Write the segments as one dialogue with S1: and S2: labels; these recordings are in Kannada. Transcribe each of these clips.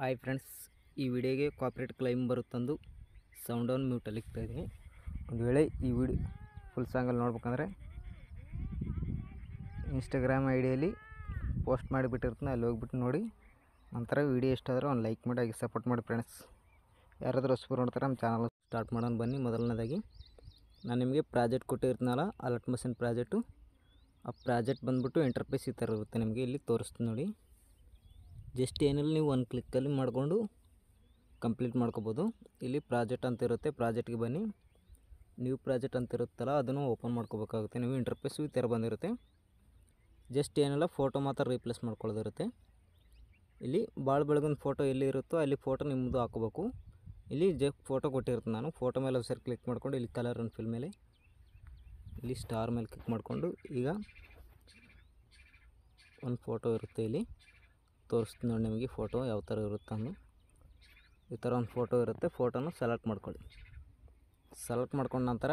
S1: ಹಾಯ್ ಫ್ರೆಂಡ್ಸ್, ಈ ವಿಡಿಯೋಗೆ ಕಾಪಿರೈಟ್ ಕ್ಲೈಮ್ ಬರುತ್ತಂದು ಸೌಂಡ್ ಆನ್ ಮ್ಯೂಟಲ್ಲಿ ಇಕ್ತಾಯಿದ್ದೀನಿ. ಒಂದು ವೇಳೆ ಈ ವಿಡಿಯೋ ಫುಲ್ ಸಾಂಗಲ್ಲಿ ನೋಡ್ಬೇಕಂದ್ರೆ ಇನ್ಸ್ಟಾಗ್ರಾಮ್ ಐಡಿಯಲ್ಲಿ ಪೋಸ್ಟ್ ಮಾಡಿಬಿಟ್ಟಿರ್ತೀನಿ, ಅಲ್ಲಿ ಹೋಗ್ಬಿಟ್ಟು ನೋಡಿ. ನಂತರ ವಿಡಿಯೋ ಇಷ್ಟಾದರೂ ಒಂದು ಲೈಕ್ ಮಾಡಿ, ಹಾಗೆ ಸಪೋರ್ಟ್ ಮಾಡಿ ಫ್ರೆಂಡ್ಸ್. ಯಾರಾದರೂ ಹೊಸಬರು ನೋಡ್ತಾರೆ ನಮ್ಮ ಚಾನಲ್ ಸ್ಟಾರ್ಟ್ ಮಾಡೋಣ ಬನ್ನಿ. ಮೊದಲನೇದಾಗಿ ನಾನು ನಿಮಗೆ ಪ್ರಾಜೆಕ್ಟ್ ಕೊಟ್ಟಿರ್ತೀನಲ್ಲ, ಅಲರ್ಟ್ ಮಷೀನ್ ಪ್ರಾಜೆಕ್ಟು, ಆ ಪ್ರಾಜೆಕ್ಟ್ ಬಂದುಬಿಟ್ಟು ಇಂಟರ್ಫೇಸ್ ಈ ಥರ ಇರುತ್ತೆ. ನಿಮಗೆ ಇಲ್ಲಿ ತೋರಿಸ್ತೀನಿ ನೋಡಿ. ಜಸ್ಟ್ ಏನಿಲ್ಲ, ನೀವು ಒಂದು ಕ್ಲಿಕ್ಕಲ್ಲಿ ಮಾಡಿಕೊಂಡು ಕಂಪ್ಲೀಟ್ ಮಾಡ್ಕೋಬೋದು. ಇಲ್ಲಿ ಪ್ರಾಜೆಕ್ಟ್ ಅಂತ ಇರುತ್ತೆ, ಪ್ರಾಜೆಕ್ಟ್ಗೆ ಬನ್ನಿ. ನ್ಯೂ ಪ್ರಾಜೆಕ್ಟ್ ಅಂತ ಇರುತ್ತಲ್ಲ, ಅದನ್ನು ಓಪನ್ ಮಾಡ್ಕೋಬೇಕಾಗುತ್ತೆ. ನೀವು ಇಂಟರ್ಫೇಸು ಈ ಥರ ಬಂದಿರುತ್ತೆ. ಜಸ್ಟ್ ಏನಿಲ್ಲ, ಫೋಟೋ ಮಾತ್ರ ರೀಪ್ಲೇಸ್ ಮಾಡ್ಕೊಳ್ಳೋದಿರುತ್ತೆ. ಇಲ್ಲಿ ಭಾಳ ಬೆಳಗಿನ ಫೋಟೋ ಎಲ್ಲಿ ಇರುತ್ತೋ ಅಲ್ಲಿ ಫೋಟೋ ನಿಮ್ಮದು ಹಾಕೋಬೇಕು. ಇಲ್ಲಿ ಫೋಟೋ ಕೊಟ್ಟಿರ್ತೀನಿ ನಾನು. ಫೋಟೋ ಮೇಲೆ ಸರಿ ಕ್ಲಿಕ್ ಮಾಡ್ಕೊಂಡು ಇಲ್ಲಿ ಕಲರ್ ಆ್ಯಂಡ್ ಫಿಲ್ ಮೇಲೆ ಇಲ್ಲಿ ಸ್ಟಾರ್ ಮೇಲೆ ಕ್ಲಿಕ್ ಮಾಡಿಕೊಂಡು ಈಗ ಒಂದು ಫೋಟೋ ಇರುತ್ತೆ. ಇಲ್ಲಿ ತೋರಿಸ್ತೀನಿ ನೋಡಿ ನಿಮಗೆ ಫೋಟೋ ಯಾವ ಥರ ಇರುತ್ತೆ ಅಂದು. ಈ ಥರ ಒಂದು ಫೋಟೋ ಇರುತ್ತೆ. ಫೋಟೋನ ಸೆಲೆಕ್ಟ್ ಮಾಡ್ಕೊಳ್ಳಿ. ಸೆಲೆಕ್ಟ್ ಮಾಡ್ಕೊಂಡ ನಂತರ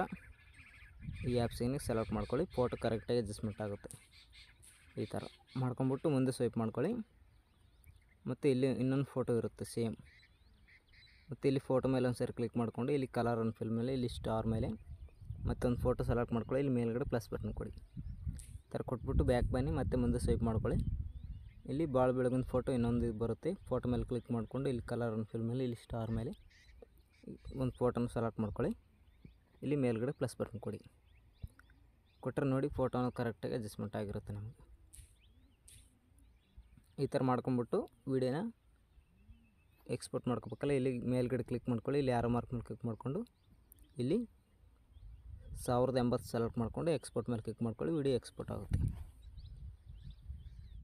S1: ಈ ಆ್ಯಪ್ಸಿಗೆ ಸೆಲೆಕ್ಟ್ ಮಾಡ್ಕೊಳ್ಳಿ. ಫೋಟೋ ಕರೆಕ್ಟಾಗಿ ಅಡ್ಜಸ್ಟ್ಮೆಂಟ್ ಆಗುತ್ತೆ. ಈ ಥರ ಮಾಡ್ಕೊಂಬಿಟ್ಟು ಮುಂದೆ ಸ್ವೈಪ್ ಮಾಡ್ಕೊಳ್ಳಿ. ಮತ್ತು ಇಲ್ಲಿ ಇನ್ನೊಂದು ಫೋಟೋ ಇರುತ್ತೆ ಸೇಮ್. ಮತ್ತು ಇಲ್ಲಿ ಫೋಟೋ ಮೇಲೆ ಒಂದು ಸರಿ ಕ್ಲಿಕ್ ಮಾಡಿಕೊಂಡು ಇಲ್ಲಿ ಕಲರ್ ಆ್ಯಂಡ್ ಫಿಲ್ ಮೇಲೆ ಇಲ್ಲಿ ಸ್ಟಾರ್ ಮೇಲೆ ಮತ್ತೊಂದು ಫೋಟೋ ಸೆಲೆಕ್ಟ್ ಮಾಡ್ಕೊಳ್ಳಿ. ಇಲ್ಲಿ ಮೇಲ್ಗಡೆ ಪ್ಲಸ್ ಬಟನ್ ಕೊಡಿ. ಈ ಥರ ಕೊಟ್ಬಿಟ್ಟು ಬ್ಯಾಕ್ ಬನ್ನಿ, ಮತ್ತೆ ಮುಂದೆ ಸ್ವೈಪ್ ಮಾಡ್ಕೊಳ್ಳಿ. ಇಲ್ಲಿ ಭಾಳ ಬೆಳಗಿನ ಫೋಟೋ ಇನ್ನೊಂದು ಬರುತ್ತೆ. ಫೋಟೋ ಮೇಲೆ ಕ್ಲಿಕ್ ಮಾಡಿಕೊಂಡು ಇಲ್ಲಿ ಕಲರ್ ಆ್ಯಂಡ್ ಫಿಲ್ ಮೇಲೆ ಇಲ್ಲಿ ಸ್ಟಾರ್ ಮೇಲೆ ಒಂದು ಫೋಟೋನ ಸೆಲೆಕ್ಟ್ ಮಾಡ್ಕೊಳ್ಳಿ. ಇಲ್ಲಿ ಮೇಲ್ಗಡೆ ಪ್ಲಸ್ ಬಟನ್ ಕೊಡಿ. ಕೊಟ್ಟರೆ ನೋಡಿ ಫೋಟೋನ ಕರೆಕ್ಟಾಗಿ ಅಡ್ಜಸ್ಟ್ಮೆಂಟ್ ಆಗಿರುತ್ತೆ ನಮಗೆ. ಈ ಥರ ಮಾಡ್ಕೊಂಬಿಟ್ಟು ವೀಡಿಯೋನ ಎಕ್ಸ್ಪೋರ್ಟ್ ಮಾಡ್ಕೋಬೇಕಲ್ಲ, ಇಲ್ಲಿ ಮೇಲ್ಗಡೆ ಕ್ಲಿಕ್ ಮಾಡ್ಕೊಳ್ಳಿ. ಇಲ್ಲಿ ಯಾರೋ ಮಾರ್ಕ್ ಮೇಲೆ ಕ್ಲಿಕ್ ಮಾಡಿಕೊಂಡು ಇಲ್ಲಿ 1080 ಸೆಲೆಕ್ಟ್ ಮಾಡಿಕೊಂಡು ಎಕ್ಸ್ಪೋರ್ಟ್ ಮೇಲೆ ಕ್ಲಿಕ್ ಮಾಡ್ಕೊಳ್ಳಿ. ವಿಡಿಯೋ ಎಕ್ಸ್ಪೋರ್ಟ್ ಆಗುತ್ತೆ.